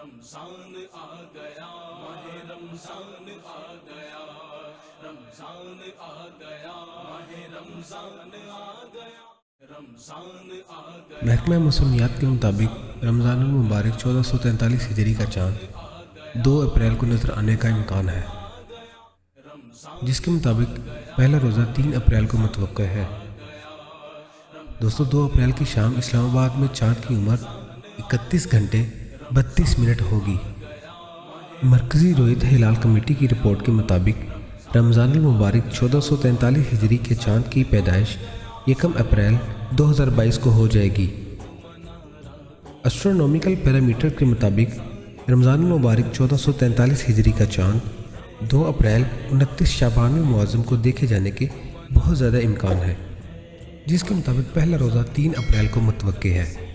रमजान आ गया, माहे रमजान आ गया, रमजान आ गया, माहे रमजान आ गया, रमजान आ गया। महकमा मौसमियात के मुताबिक रमज़ानुल मुबारक 1443 हिजरी का चाँद 2 अप्रैल को नज़र आने का इम्कान है, जिसके मुताबिक पहला रोज़ा 3 अप्रैल को मुतवक्किल है। दोस्तों, 2 अप्रैल की शाम इस्लामाबाद में चाँद की उम्र 31 घंटे 32 मिनट होगी। मरकज़ी रोयत हिलाल कमेटी की रिपोर्ट के मुताबिक रमज़ानुल मुबारक 1443 हिजरी के चाँद की पैदाइश 1 अप्रैल 2022 को हो जाएगी। एस्ट्रोनॉमिकल पैरामीटर के मुताबिक रमज़ानुल मुबारक 1443 हिजरी का चाँद 2 अप्रैल 29 शाबान में मुअज़्ज़म को देखे जाने के बहुत ज़्यादा इम्कान है, जिसके मुताबिक पहला रोज़ा 3 अप्रैल को मुतवक्किल है।